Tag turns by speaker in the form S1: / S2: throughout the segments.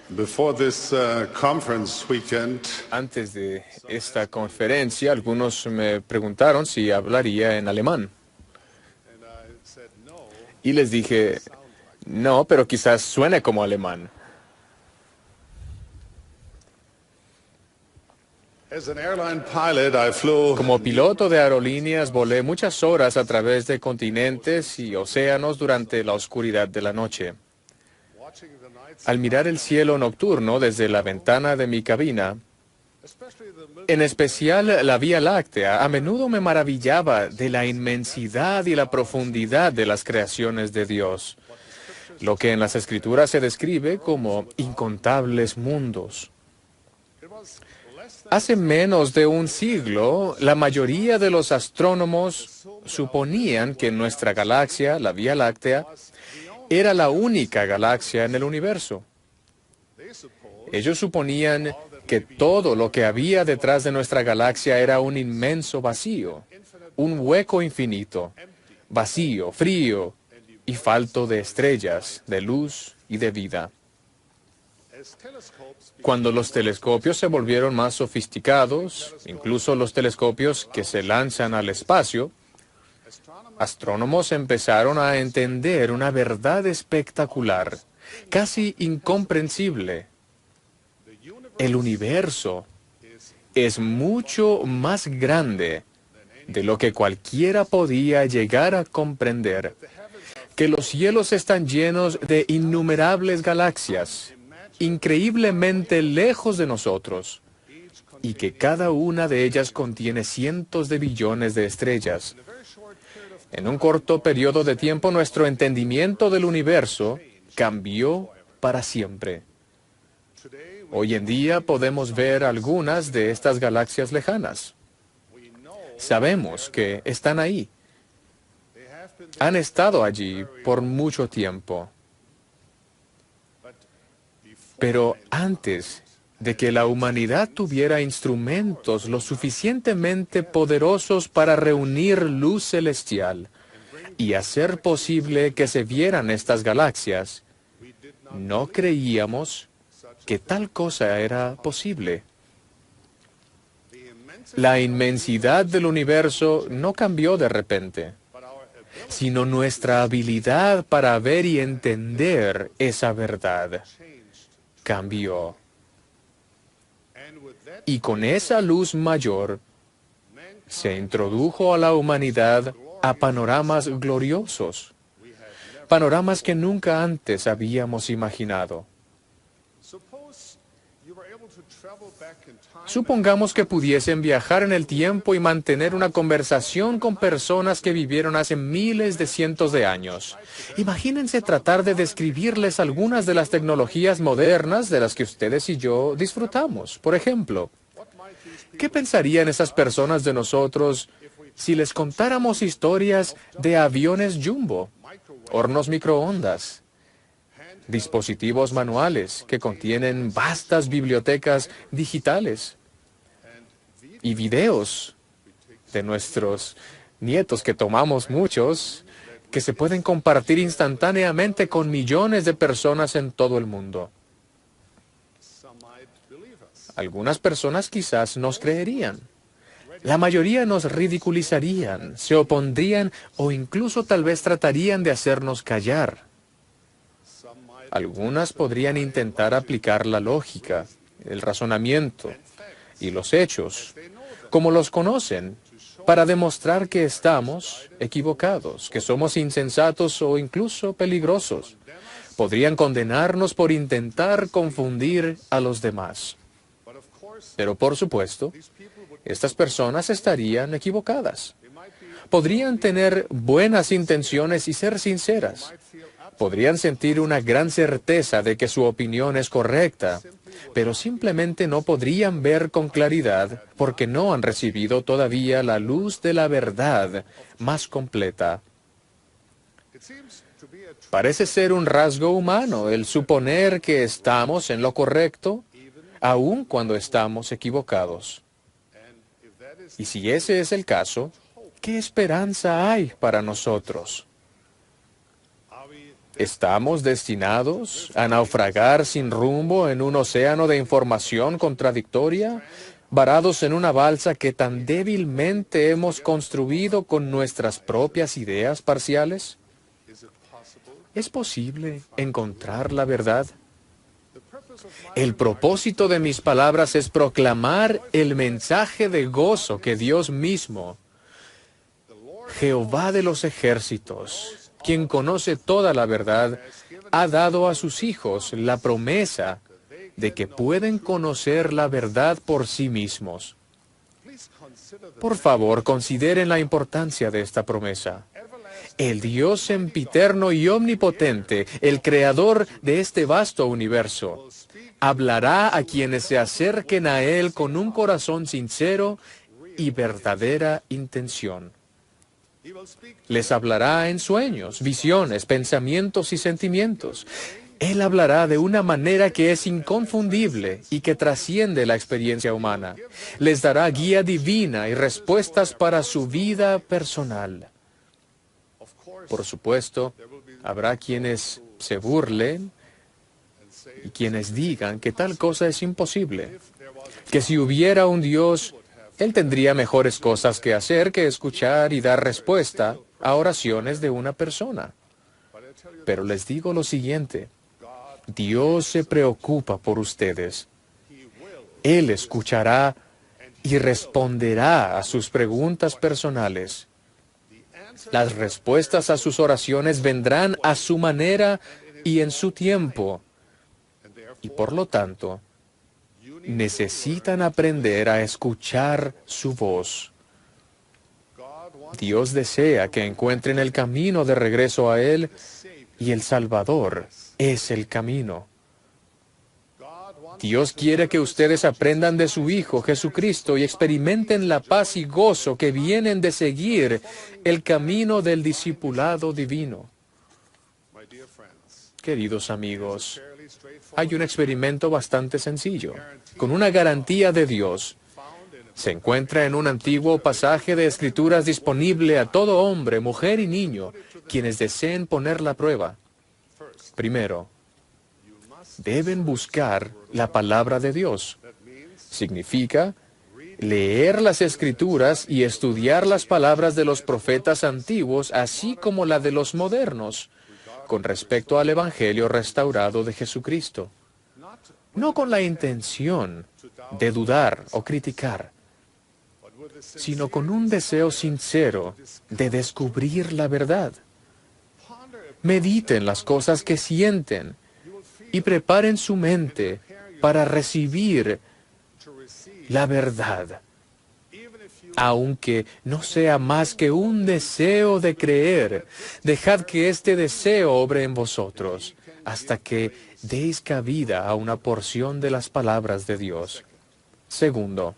S1: Before this conference weekend,
S2: Antes de esta conferencia, algunos me preguntaron si hablaría en alemán.
S1: and I said no.
S2: Y les dije, no, pero quizás suene como alemán.
S1: As an airline pilot, I flew
S2: Como piloto de aerolíneas, volé muchas horas a través de continentes y océanos durante la oscuridad de la noche.
S1: watching the night
S2: Al mirar el cielo nocturno desde la ventana de mi cabina,
S1: especially the middle.
S2: en especial la Vía Láctea, a menudo me maravillaba de la inmensidad y la profundidad de las creaciones de Dios, lo que en las Escrituras se describe como incontables mundos.
S1: It was less than
S2: Hace menos de un siglo, la mayoría de los astrónomos suponían que nuestra galaxia, la Vía Láctea, era la única galaxia en el universo.
S1: they supposed
S2: Ellos suponían que todo lo que había detrás de nuestra galaxia era un inmenso vacío, un hueco infinito, vacío, frío y falto de estrellas, de luz y de vida.
S1: as telescopes
S2: Cuando los telescopios se volvieron más sofisticados, incluso los telescopios que se lanzan al espacio, astrónomos empezaron a entender una verdad espectacular, casi incomprensible. El universo es mucho más grande de lo que cualquiera podía llegar a comprender, que los cielos están llenos de innumerables galaxias, increíblemente lejos de nosotros, y que cada una de ellas contiene cientos de billones de estrellas. En un corto periodo de tiempo, nuestro entendimiento del universo cambió para siempre. Hoy en día podemos ver algunas de estas galaxias lejanas. Sabemos que están ahí. Han estado allí por mucho tiempo. Pero antes de que la humanidad tuviera instrumentos lo suficientemente poderosos para reunir luz celestial y hacer posible que se vieran estas galaxias, no creíamos que tal cosa era posible. La inmensidad del universo no cambió de repente, sino nuestra habilidad para ver y entender esa verdad cambió. Y con esa luz mayor se introdujo a la humanidad a panoramas gloriosos, panoramas que nunca antes habíamos imaginado.
S1: suppose you were able to travel back in time
S2: Supongamos que pudiesen viajar en el tiempo y mantener una conversación con personas que vivieron hace miles de cientos de años. Imagínense tratar de describirles algunas de las tecnologías modernas de las que ustedes y yo disfrutamos. Por ejemplo, ¿qué pensarían esas personas de nosotros si les contáramos historias de aviones jumbo, hornos microondas, dispositivos manuales que contienen vastas bibliotecas digitales y videos de nuestros nietos, que tomamos muchos, que se pueden compartir instantáneamente con millones de personas en todo el mundo?
S1: some might believe us.
S2: Algunas personas quizás nos creerían. La mayoría nos ridiculizarían, se opondrían o incluso tal vez tratarían de hacernos callar.
S1: Some might
S2: Algunas podrían intentar aplicar la lógica, el razonamiento y los hechos, como los conocen, para demostrar que estamos equivocados, que somos insensatos o incluso peligrosos. Podrían condenarnos por intentar confundir a los demás.
S1: but of course
S2: Pero por supuesto,
S1: these people would
S2: estas personas estarían equivocadas.
S1: they might be
S2: Podrían tener buenas intenciones y ser sinceras. Podrían sentir una gran certeza de que su opinión es correcta, pero simplemente no podrían ver con claridad porque no han recibido todavía la luz de la verdad más completa.
S1: it seems to be a
S2: Parece ser un rasgo humano el suponer que estamos en lo correcto, aun cuando estamos equivocados.
S1: and if that is
S2: Y si ese es el caso, ¿qué esperanza hay para nosotros?
S1: are we
S2: ¿Estamos destinados a naufragar sin rumbo en un océano de información contradictoria, varados en una balsa que tan débilmente hemos construido con nuestras propias ideas parciales? ¿Es posible encontrar la verdad? El propósito de mis palabras es proclamar el mensaje de gozo que Dios mismo, Jehová de los ejércitos, quien conoce toda la verdad, ha dado a sus hijos la promesa de que pueden conocer la verdad por sí mismos. Por favor, consideren la importancia de esta promesa. El Dios sempiterno y omnipotente, el creador de este vasto universo, hablará a quienes se acerquen a Él con un corazón sincero y verdadera intención. Les hablará en sueños, visiones, pensamientos y sentimientos. Él hablará de una manera que es inconfundible y que trasciende la experiencia humana. Les dará guía divina y respuestas para su vida personal. Por supuesto, habrá quienes se burlen y quienes digan que tal cosa es imposible, que si hubiera un Dios, Él tendría mejores cosas que hacer que escuchar y dar respuesta a oraciones de una persona. Pero les digo lo siguiente, Dios se preocupa por ustedes. Él escuchará y responderá a sus preguntas personales. Las respuestas a sus oraciones vendrán a su manera y en su tiempo. Y por lo tanto, necesitan aprender a escuchar su voz. Dios desea que encuentren el camino de regreso a Él y el Salvador es el camino. Dios quiere que ustedes aprendan de su Hijo Jesucristo y experimenten la paz y gozo que vienen de seguir el camino del discipulado divino. Queridos amigos, hay un experimento bastante sencillo, con una garantía de Dios. Se encuentra en un antiguo pasaje de Escrituras disponible a todo hombre, mujer y niño, quienes deseen poner la prueba. Primero, deben buscar la palabra de Dios. Significa leer las Escrituras y estudiar las palabras de los profetas antiguos, así como la de los modernos, con respecto al Evangelio restaurado de Jesucristo. No con la intención de dudar o criticar, sino con un deseo sincero de descubrir la verdad. Mediten las cosas que sienten y preparen su mente para recibir la verdad, aunque no sea más que un deseo de creer. Dejad que este deseo obre en vosotros hasta que deis cabida a una porción de las palabras de Dios. Segundo,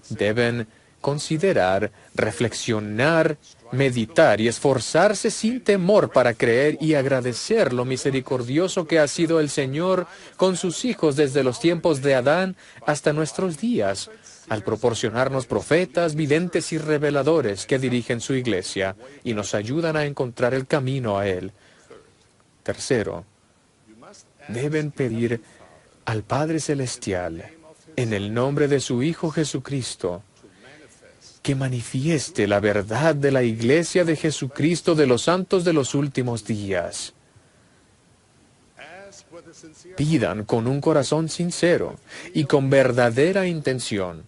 S2: deben considerar, reflexionar, meditar y esforzarse sin temor para creer y agradecer lo misericordioso que ha sido el Señor con sus hijos desde los tiempos de Adán hasta nuestros días, al proporcionarnos profetas, videntes y reveladores que dirigen su iglesia y nos ayudan a encontrar el camino a Él. Tercero, deben pedir al Padre Celestial, en el nombre de su Hijo Jesucristo, que manifieste la verdad de la Iglesia de Jesucristo de los santos de los últimos días. Pidan con un corazón sincero y con verdadera intención,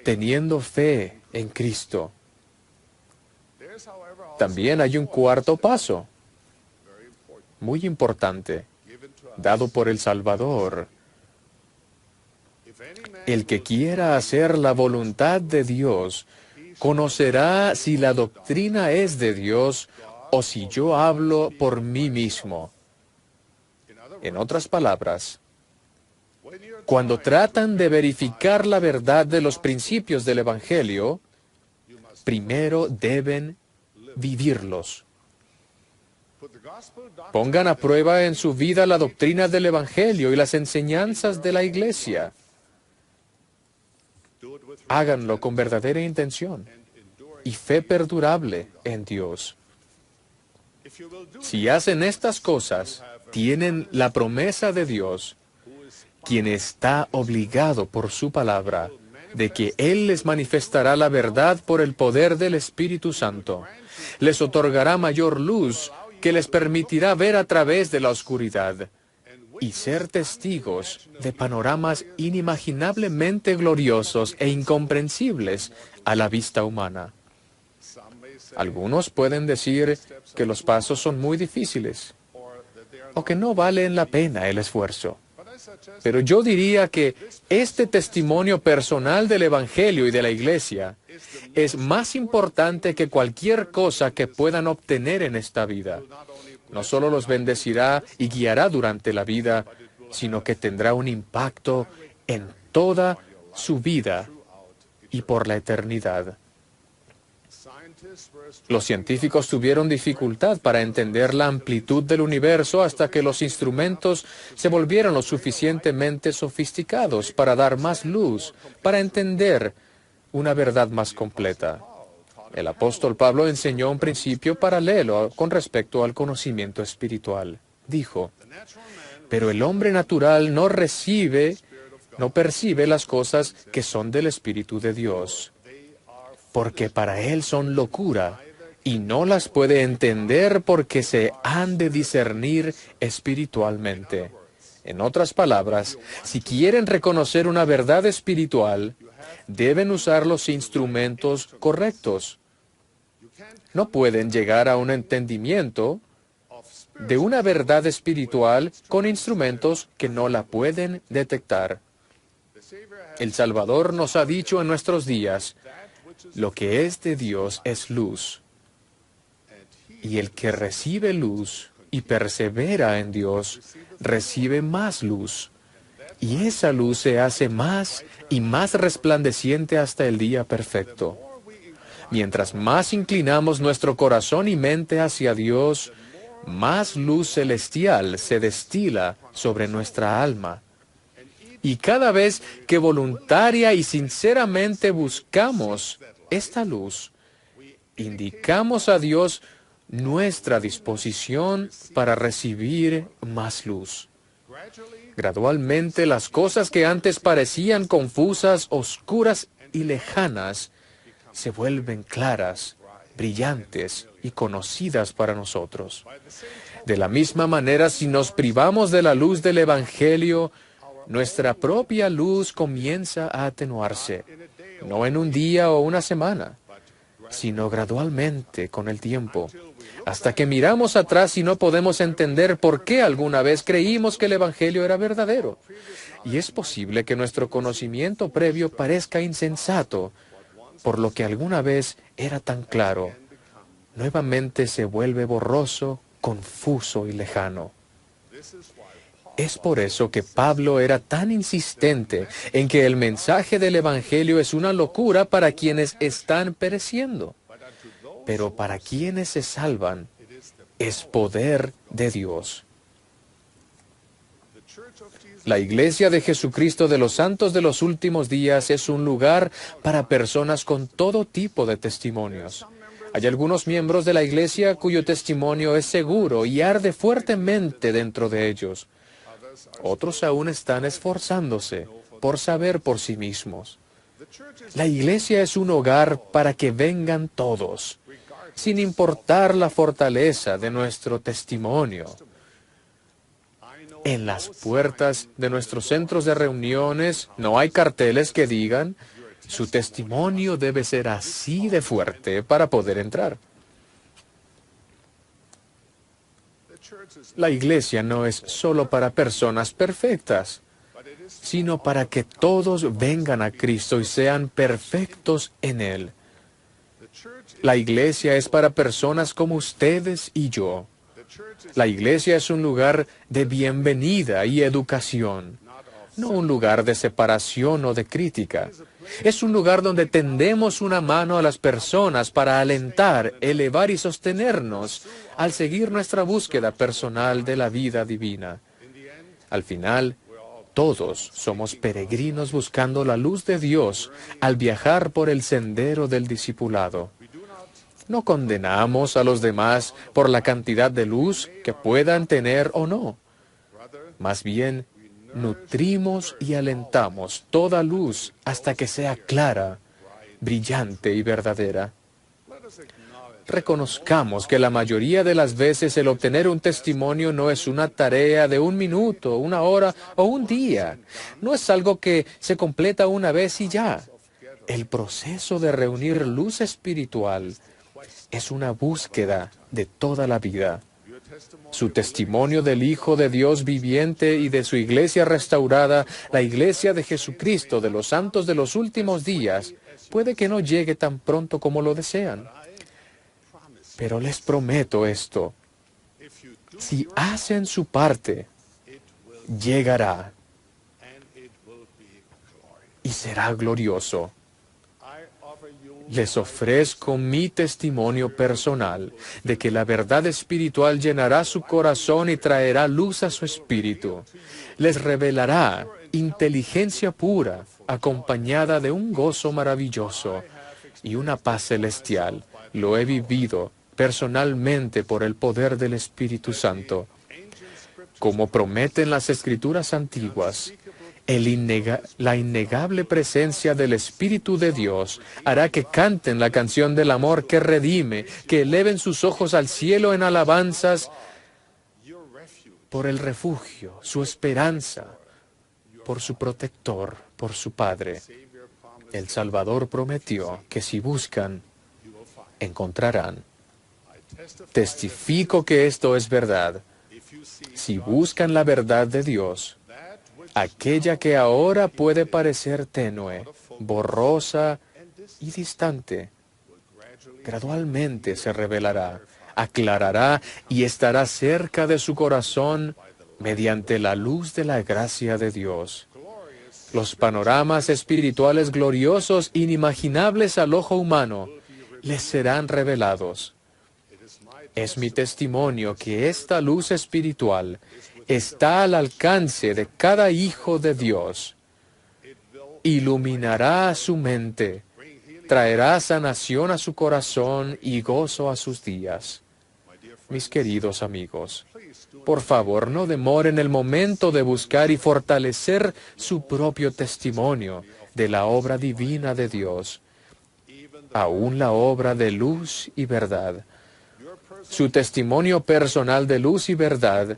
S2: teniendo fe en Cristo. También hay un cuarto paso, muy importante, dado por el Salvador. El que quiera hacer la voluntad de Dios, conocerá si la doctrina es de Dios o si yo hablo por mí mismo. En otras palabras, cuando tratan de verificar la verdad de los principios del Evangelio, primero deben vivirlos. Pongan a prueba en su vida la doctrina del Evangelio y las enseñanzas de la Iglesia. Háganlo con verdadera intención y fe perdurable en Dios. Si hacen estas cosas, tienen la promesa de Dios, quien está obligado por su palabra, de que Él les manifestará la verdad por el poder del Espíritu Santo. Les otorgará mayor luz que les permitirá ver a través de la oscuridad y ser testigos de panoramas inimaginablemente gloriosos e incomprensibles a la vista humana. Algunos pueden decir que los pasos son muy difíciles o que no valen la pena el esfuerzo. Pero yo diría que este testimonio personal del Evangelio y de la Iglesia es más importante que cualquier cosa que puedan obtener en esta vida. No solo los bendecirá y guiará durante la vida, sino que tendrá un impacto en toda su vida y por la eternidad. Los científicos tuvieron dificultad para entender la amplitud del universo hasta que los instrumentos se volvieron lo suficientemente sofisticados para dar más luz, para entender una verdad más completa. El apóstol Pablo enseñó un principio paralelo con respecto al conocimiento espiritual. Dijo, pero el hombre natural no percibe las cosas que son del Espíritu de Dios, porque para él son locura, y no las puede entender porque se han de discernir espiritualmente. En otras palabras, si quieren reconocer una verdad espiritual, deben usar los instrumentos correctos. No pueden llegar a un entendimiento de una verdad espiritual con instrumentos que no la pueden detectar. El Salvador nos ha dicho en nuestros días, lo que es de Dios es luz, y el que recibe luz y persevera en Dios, recibe más luz, y esa luz se hace más y más resplandeciente hasta el día perfecto. Mientras más inclinamos nuestro corazón y mente hacia Dios, más luz celestial se destila sobre nuestra alma. Y cada vez que voluntaria y sinceramente buscamos esta luz, indicamos a Dios nuestra disposición para recibir más luz. Gradualmente, las cosas que antes parecían confusas, oscuras y lejanas se vuelven claras, brillantes y conocidas para nosotros. De la misma manera, si nos privamos de la luz del Evangelio, nuestra propia luz comienza a atenuarse, no en un día o una semana, sino gradualmente con el tiempo, hasta que miramos atrás y no podemos entender por qué alguna vez creímos que el Evangelio era verdadero. Y es posible que nuestro conocimiento previo parezca insensato, por lo que alguna vez era tan claro. Nuevamente se vuelve borroso, confuso y lejano. Es por eso que Pablo era tan insistente en que el mensaje del Evangelio es una locura para quienes están pereciendo, pero para quienes se salvan es poder de Dios. La Iglesia de Jesucristo de los Santos de los Últimos Días es un lugar para personas con todo tipo de testimonios. Hay algunos miembros de la Iglesia cuyo testimonio es seguro y arde fuertemente dentro de ellos. Otros aún están esforzándose por saber por sí mismos. La Iglesia es un hogar para que vengan todos, sin importar la fortaleza de nuestro testimonio. En las puertas de nuestros centros de reuniones no hay carteles que digan, su testimonio debe ser así de fuerte para poder entrar. La Iglesia no es solo para personas perfectas, sino para que todos vengan a Cristo y sean perfectos en Él. La Iglesia es para personas como ustedes y yo. La Iglesia es un lugar de bienvenida y educación, no un lugar de separación o de crítica. Es un lugar donde tendemos una mano a las personas para alentar, elevar y sostenernos al seguir nuestra búsqueda personal de la vida divina. Al final, todos somos peregrinos buscando la luz de Dios al viajar por el sendero del discipulado. No condenamos a los demás por la cantidad de luz que puedan tener o no. Más bien, nutrimos y alentamos toda luz hasta que sea clara, brillante y verdadera. Reconozcamos que la mayoría de las veces el obtener un testimonio no es una tarea de un minuto, una hora o un día. No es algo que se completa una vez y ya. El proceso de reunir luz espiritual es una búsqueda de toda la vida. Su testimonio del Hijo de Dios viviente y de su iglesia restaurada, la iglesia de Jesucristo de los santos de los últimos días, puede que no llegue tan pronto como lo desean. Pero les prometo esto: si hacen su parte, llegará y será glorioso. Les ofrezco mi testimonio personal de que la verdad espiritual llenará su corazón y traerá luz a su espíritu. Les revelará inteligencia pura, acompañada de un gozo maravilloso y una paz celestial. Lo he vivido personalmente por el poder del Espíritu Santo. Como prometen las Escrituras antiguas, la innegable presencia del Espíritu de Dios hará que canten la canción del amor que redime, que eleven sus ojos al cielo en alabanzas por el refugio, su esperanza, por su protector, por su Padre. El Salvador prometió que si buscan, encontrarán. Testifico que esto es verdad. Si buscan la verdad de Dios, aquella que ahora puede parecer tenue, borrosa y distante, gradualmente se revelará, aclarará y estará cerca de su corazón mediante la luz de la gracia de Dios. Los panoramas espirituales gloriosos, inimaginables al ojo humano, les serán revelados. Es mi testimonio que esta luz espiritual está al alcance de cada hijo de Dios. Iluminará su mente, traerá sanación a su corazón y gozo a sus días. Mis queridos amigos, por favor, no demoren el momento de buscar y fortalecer su propio testimonio de la obra divina de Dios, aún la obra de luz y verdad. Su testimonio personal de luz y verdad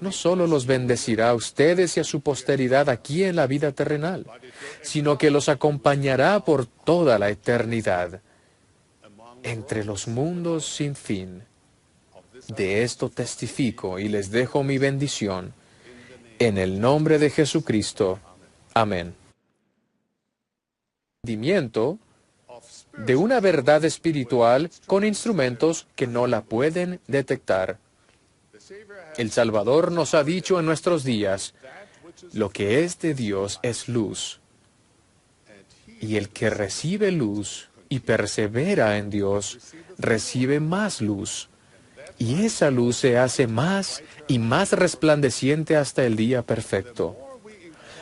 S2: no solo los bendecirá a ustedes y a su posteridad aquí en la vida terrenal, sino que los acompañará por toda la eternidad, entre los mundos sin fin. De esto testifico y les dejo mi bendición. En el nombre de Jesucristo. Amén. Entendimiento de una verdad espiritual con instrumentos que no la pueden detectar. El Salvador nos ha dicho en nuestros días: lo que es de Dios es luz, y el que recibe luz y persevera en Dios, recibe más luz, y esa luz se hace más y más resplandeciente hasta el día perfecto.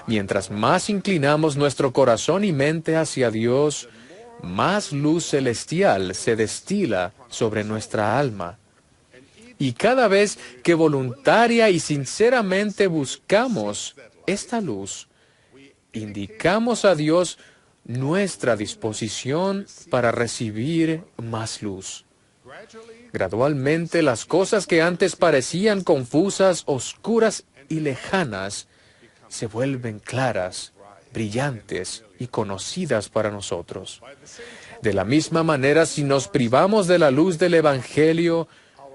S2: Mientras más inclinamos nuestro corazón y mente hacia Dios, más luz celestial se destila sobre nuestra alma. Y cada vez que voluntaria y sinceramente buscamos esta luz, indicamos a Dios nuestra disposición para recibir más luz. Gradualmente, las cosas que antes parecían confusas, oscuras y lejanas se vuelven claras, brillantes y conocidas para nosotros. De la misma manera, si nos privamos de la luz del Evangelio,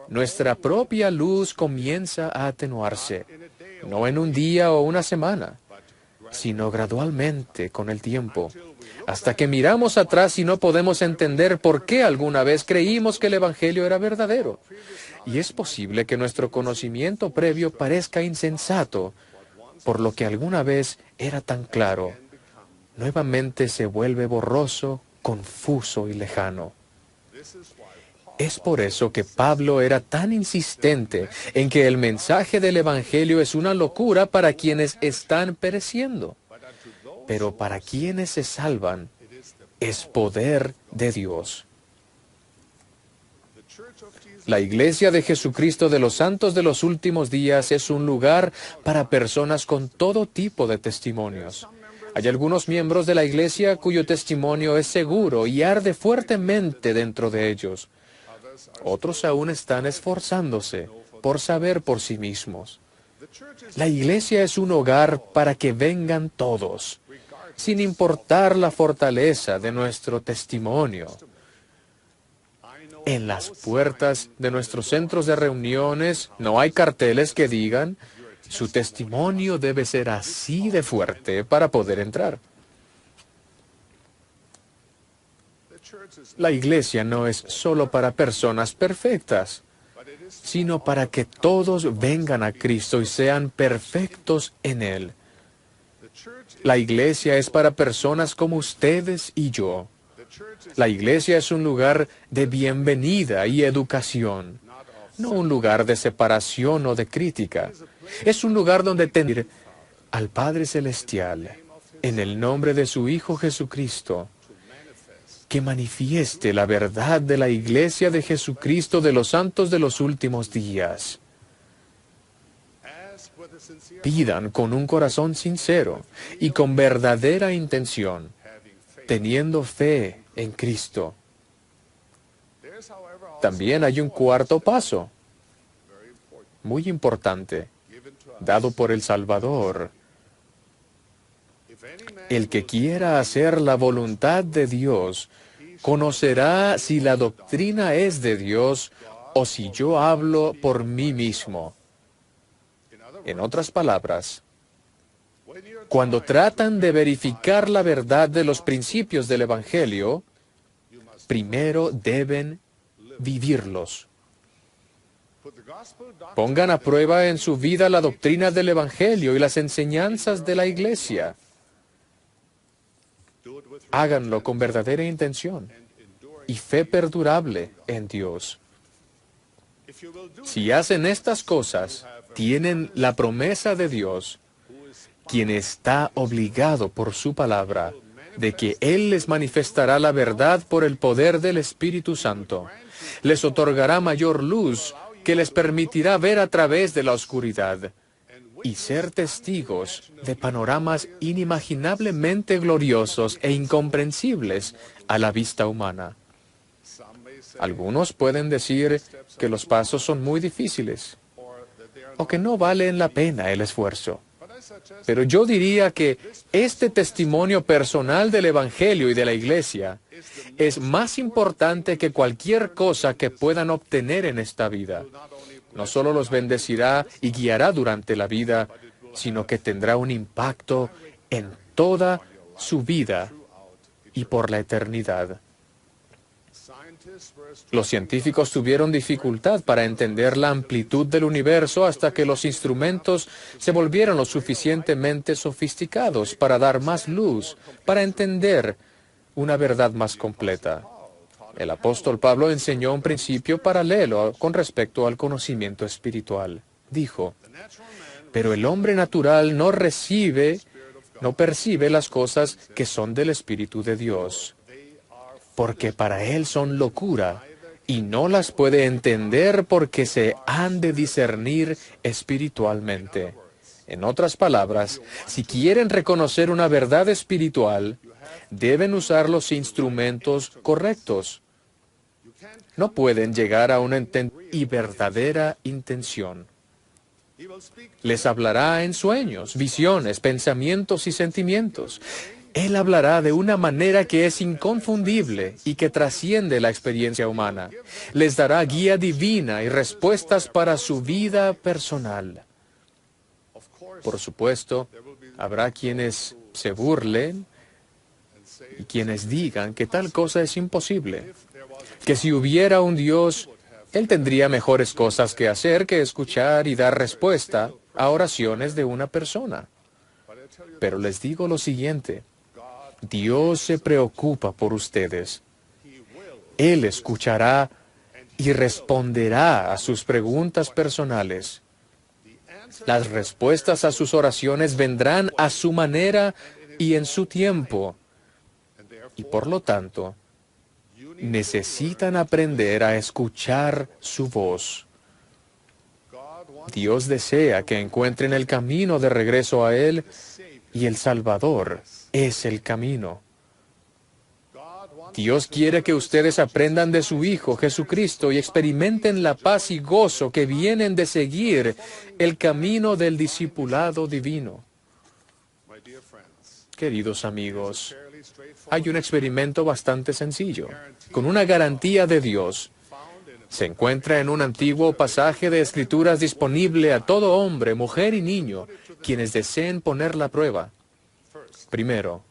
S2: nuestra propia luz comienza a atenuarse, no en un día o una semana, sino gradualmente con el tiempo, hasta que miramos atrás y no podemos entender por qué alguna vez creímos que el Evangelio era verdadero. Y es posible que nuestro conocimiento previo parezca insensato, por lo que alguna vez era tan claro. Nuevamente se vuelve borroso, confuso y lejano. Es por eso que Pablo era tan insistente en que el mensaje del Evangelio es una locura para quienes están pereciendo, pero para quienes se salvan es poder de Dios. La Iglesia de Jesucristo de los Santos de los Últimos Días es un lugar para personas con todo tipo de testimonios. Hay algunos miembros de la Iglesia cuyo testimonio es seguro y arde fuertemente dentro de ellos. Otros aún están esforzándose por saber por sí mismos. La Iglesia es un hogar para que vengan todos, sin importar la fortaleza de nuestro testimonio. En las puertas de nuestros centros de reuniones no hay carteles que digan: su testimonio debe ser así de fuerte para poder entrar. La Iglesia no es solo para personas perfectas, sino para que todos vengan a Cristo y sean perfectos en Él. La Iglesia es para personas como ustedes y yo. La Iglesia es un lugar de bienvenida y educación, no un lugar de separación o de crítica. Es un lugar donde tener al Padre Celestial, en el nombre de su Hijo Jesucristo, que manifieste la verdad de la Iglesia de Jesucristo de los Santos de los Últimos Días. Pidan con un corazón sincero y con verdadera intención, teniendo fe en Cristo. También hay un cuarto paso, muy importante, dado por el Salvador. El que quiera hacer la voluntad de Dios, conocerá si la doctrina es de Dios o si yo hablo por mí mismo. En otras palabras, cuando tratan de verificar la verdad de los principios del Evangelio, primero deben vivirlos. Pongan a prueba en su vida la doctrina del Evangelio y las enseñanzas de la Iglesia. Háganlo con verdadera intención y fe perdurable en Dios. Si hacen estas cosas, tienen la promesa de Dios, quien está obligado por su palabra, de que Él les manifestará la verdad por el poder del Espíritu Santo. Les otorgará mayor luz que les permitirá ver a través de la oscuridad y ser testigos de panoramas inimaginablemente gloriosos e incomprensibles a la vista humana. Algunos pueden decir que los pasos son muy difíciles o que no valen la pena el esfuerzo. Pero yo diría que este testimonio personal del Evangelio y de la Iglesia es más importante que cualquier cosa que puedan obtener en esta vida. No solo los bendecirá y guiará durante la vida, sino que tendrá un impacto en toda su vida y por la eternidad. Los científicos tuvieron dificultad para entender la amplitud del universo hasta que los instrumentos se volvieron lo suficientemente sofisticados para dar más luz, para entender una verdad más completa. El apóstol Pablo enseñó un principio paralelo con respecto al conocimiento espiritual. Dijo: pero el hombre natural no percibe las cosas que son del Espíritu de Dios, porque para él son locura, y no las puede entender porque se han de discernir espiritualmente. En otras palabras, si quieren reconocer una verdad espiritual, deben usar los instrumentos correctos. No pueden llegar a una y verdadera intención. Les hablará en sueños, visiones, pensamientos y sentimientos. Él hablará de una manera que es inconfundible y que trasciende la experiencia humana. Les dará guía divina y respuestas para su vida personal. Por supuesto, habrá quienes se burlen y quienes digan que tal cosa es imposible, que si hubiera un Dios, Él tendría mejores cosas que hacer que escuchar y dar respuesta a oraciones de una persona. Pero les digo lo siguiente: Dios se preocupa por ustedes. Él escuchará y responderá a sus preguntas personales. Las respuestas a sus oraciones vendrán a su manera y en su tiempo. Y por lo tanto, necesitan aprender a escuchar su voz. Dios desea que encuentren el camino de regreso a Él, y el Salvador es el camino. Dios quiere que ustedes aprendan de su Hijo Jesucristo y experimenten la paz y gozo que vienen de seguir el camino del discipulado divino. Queridos amigos, hay un experimento bastante sencillo, con una garantía de Dios. Se encuentra en un antiguo pasaje de Escrituras disponible a todo hombre, mujer y niño, quienes deseen poner la prueba. Primero,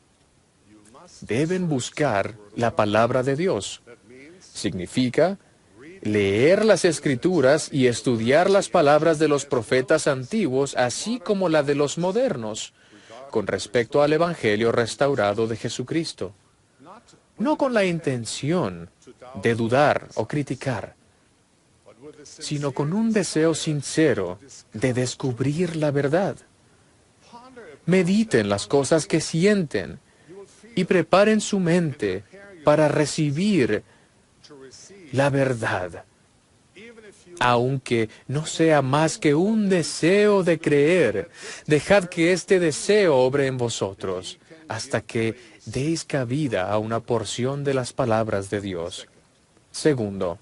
S2: deben buscar la palabra de Dios. Significa leer las Escrituras y estudiar las palabras de los profetas antiguos, así como la de los modernos, con respecto al Evangelio restaurado de Jesucristo. No con la intención de dudar o criticar, sino con un deseo sincero de descubrir la verdad. Mediten las cosas que sienten y preparen su mente para recibir la verdad, aunque no sea más que un deseo de creer. Dejad que este deseo obre en vosotros, hasta que deis cabida a una porción de las palabras de Dios. Segundo,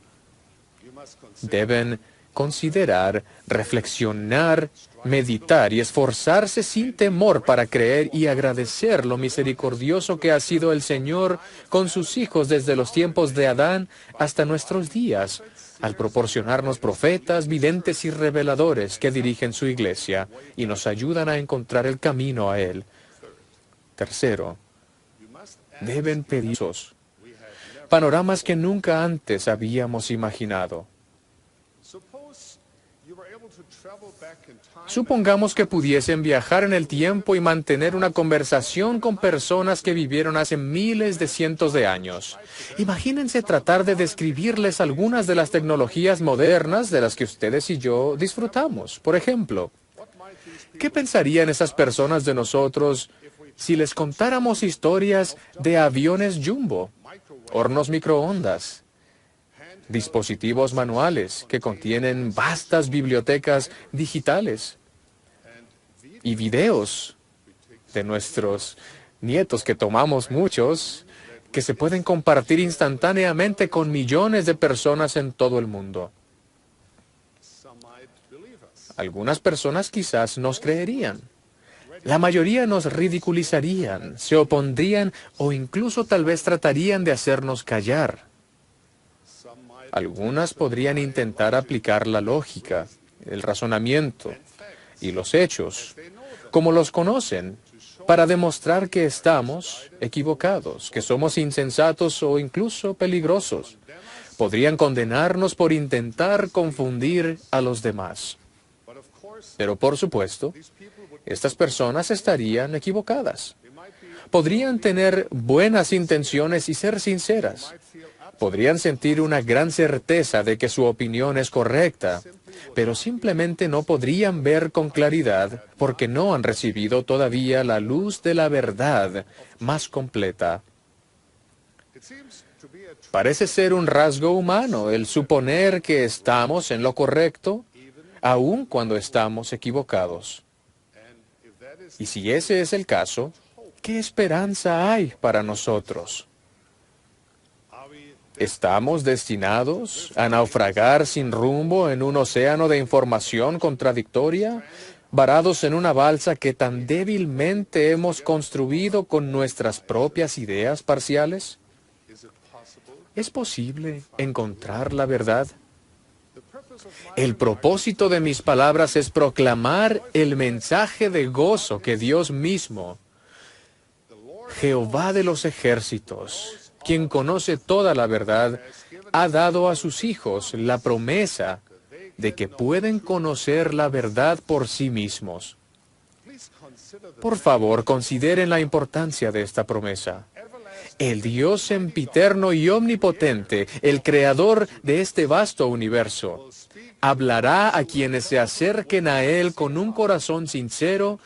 S2: deben considerar, reflexionar, meditar y esforzarse sin temor para creer y agradecer lo misericordioso que ha sido el Señor con sus hijos desde los tiempos de Adán hasta nuestros días, al proporcionarnos profetas, videntes y reveladores que dirigen su iglesia y nos ayudan a encontrar el camino a Él. Tercero, deben pedir panoramas que nunca antes habíamos imaginado. Supongamos que pudiesen viajar en el tiempo y mantener una conversación con personas que vivieron hace miles de cientos de años. Imagínense tratar de describirles algunas de las tecnologías modernas de las que ustedes y yo disfrutamos. Por ejemplo, ¿qué pensarían esas personas de nosotros si les contáramos historias de aviones jumbo, hornos microondas, dispositivos manuales que contienen vastas bibliotecas digitales y videos de nuestros nietos, que tomamos muchos, que se pueden compartir instantáneamente con millones de personas en todo el mundo? Algunas personas quizás nos creerían. La mayoría nos ridiculizarían, se opondrían o incluso tal vez tratarían de hacernos callar. Algunas podrían intentar aplicar la lógica, el razonamiento y los hechos, como los conocen, para demostrar que estamos equivocados, que somos insensatos o incluso peligrosos. Podrían condenarnos por intentar confundir a los demás. Pero por supuesto, estas personas estarían equivocadas. Podrían tener buenas intenciones y ser sinceras. Podrían sentir una gran certeza de que su opinión es correcta, pero simplemente no podrían ver con claridad porque no han recibido todavía la luz de la verdad más completa. Parece ser un rasgo humano el suponer que estamos en lo correcto, aun cuando estamos equivocados. Y si ese es el caso, ¿qué esperanza hay para nosotros? ¿Estamos destinados a naufragar sin rumbo en un océano de información contradictoria, varados en una balsa que tan débilmente hemos construido con nuestras propias ideas parciales? ¿Es posible encontrar la verdad? El propósito de mis palabras es proclamar el mensaje de gozo que Dios mismo, Jehová de los ejércitos, quien conoce toda la verdad, ha dado a sus hijos la promesa de que pueden conocer la verdad por sí mismos. Por favor, consideren la importancia de esta promesa. El Dios sempiterno y omnipotente, el creador de este vasto universo, hablará a quienes se acerquen a Él con un corazón sincero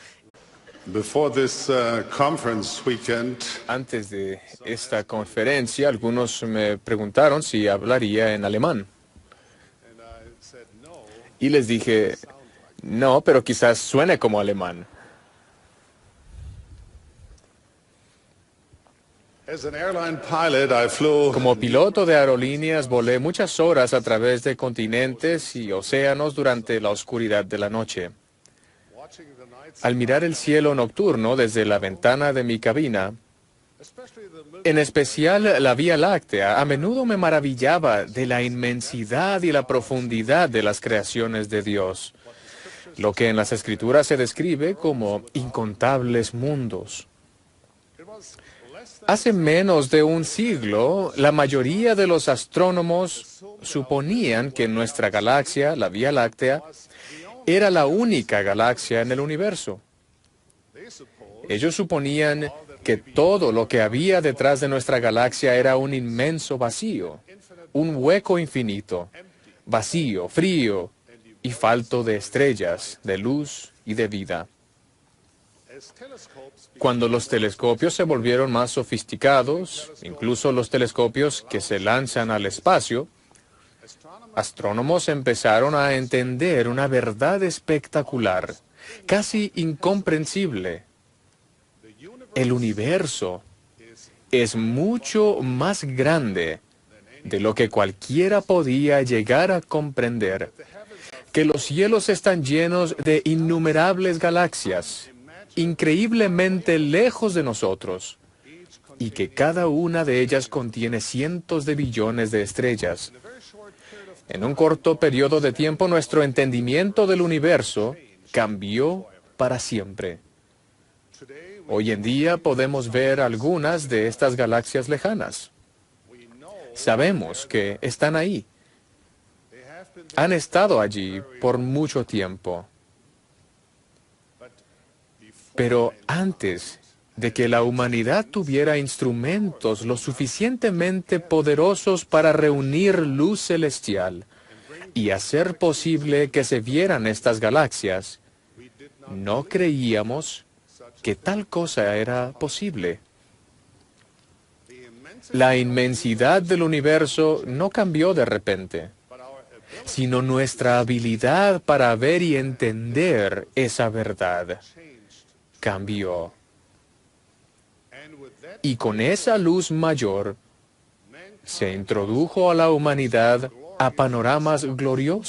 S1: Before this conference weekend,
S2: Antes de esta conferencia, algunos me preguntaron si hablaría en alemán.
S1: and I said no.
S2: Y les dije, no, pero quizás suene como alemán.
S1: As an airline pilot, I flew
S2: Como piloto de aerolíneas, volé muchas horas a través de continentes y océanos durante la oscuridad de la noche.
S1: watching the night
S2: Al mirar el cielo nocturno desde la ventana de mi cabina,
S1: especially the milky
S2: en especial la Vía Láctea, a menudo me maravillaba de la inmensidad y la profundidad de las creaciones de Dios, lo que en las Escrituras se describe como incontables mundos.
S1: It was less than
S2: Hace menos de un siglo, la mayoría de los astrónomos suponían que nuestra galaxia, la Vía Láctea, era la única galaxia en el universo.
S1: they supposed
S2: Ellos suponían que todo lo que había detrás de nuestra galaxia era un inmenso vacío, un hueco infinito, vacío, frío y falto de estrellas, de luz y de vida.
S1: as telescopes
S2: Cuando los telescopios se volvieron más sofisticados, incluso los telescopios que se lanzan al espacio, astrónomos empezaron a entender una verdad espectacular, casi incomprensible. El universo es mucho más grande de lo que cualquiera podía llegar a comprender, que los cielos están llenos de innumerables galaxias, increíblemente lejos de nosotros, y que cada una de ellas contiene cientos de billones de estrellas. En un corto periodo de tiempo, nuestro entendimiento del universo cambió para siempre. Hoy en día podemos ver algunas de estas galaxias lejanas. Sabemos que están ahí. Han estado allí por mucho tiempo. Pero antes de que la humanidad tuviera instrumentos lo suficientemente poderosos para reunir luz celestial y hacer posible que se vieran estas galaxias, no creíamos que tal cosa era posible. La inmensidad del universo no cambió de repente, sino nuestra habilidad para ver y entender esa verdad cambió. Y con esa luz mayor se introdujo a la humanidad a panoramas gloriosos.